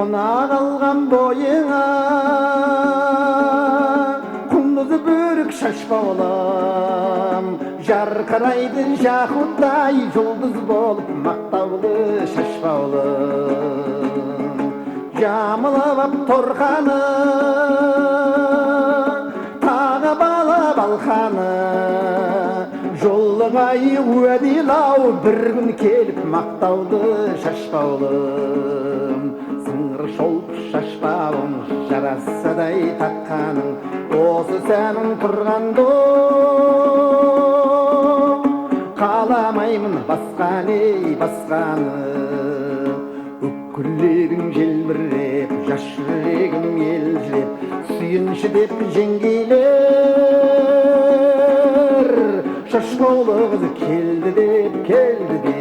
қона қалған бойыңа құндыз бөрік шашпаулым жарқырайды жақұттай жұлдыз болып мақтаулы шашпаулым жамылып ап торқаны тағы балап алқаны жолығай уәделау бір күн келіп мақтауды шашпаулым сыңғыр шолп шашпауың жарасадай таққаның осы сәнің тұрғанды қаламаймын басқаны басқаны үкілерің желбіреп жас жүрегім елжіреп сүйінші деп жеңгейлер шашбаулы қыз келді деп келді деп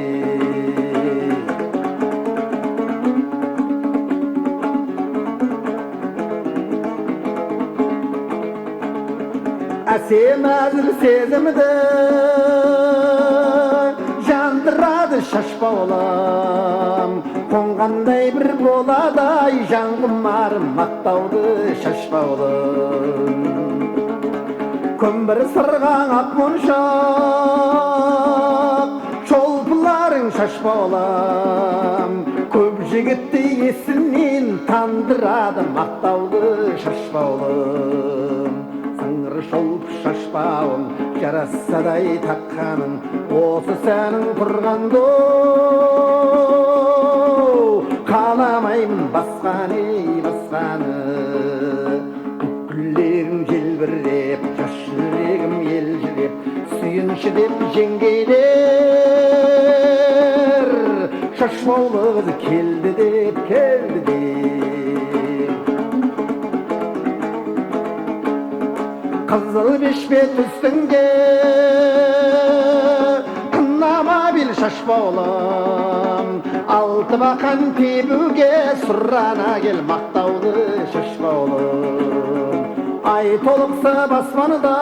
әсем әзіл сезімді жандырады шашбаулым қонғандай бір боладай жан құмар мақтауды шашбаулым көмбір сырғаң ақ моншақ шолпыларың шашбаулым көп жігітті есімнен тандырады мақтауды шашбаулым сыңғыр шолп шашпауың жарасадай таққаның осы сәнің тұрғанды қаламаймын басқаны басқаны үкілерің желбіреп жас жүрегім елжіреп сүйінші деп жеңгейлер шашбаулы қыз келді деп келді деп қызыл бешпет үстіңде қынама бел шашбаулым алты бақан тебуге сұрана кел мақтаулы шашбаулым ай толықса баспанада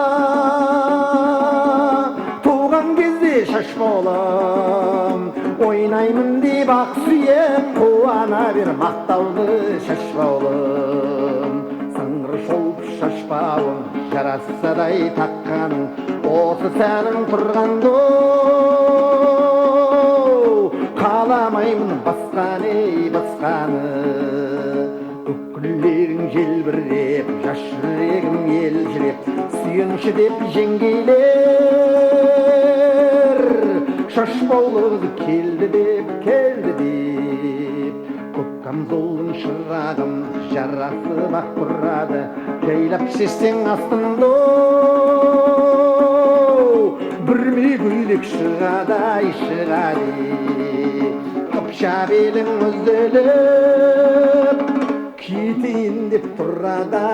туған кезде шашбаулым ойнаймын деп ақ сүйем қуана бер мақтаулы шашбаулым сыңғыр шолп шашпауың жарасадай таққаның осы сәнің тұрғанды қаламаймын басқаны басқаны үкілерің желбіреп жас жүрегім елжіреп сүйінші деп жеңгейлер шашбаулы қыз келді деп келді деп көк камзолдың шырағын жарасып ақ тұрады жайлап шешсең астыңды бүрме көйлек шығады шығады қыпша белің үзіліп кетейін деп тұрады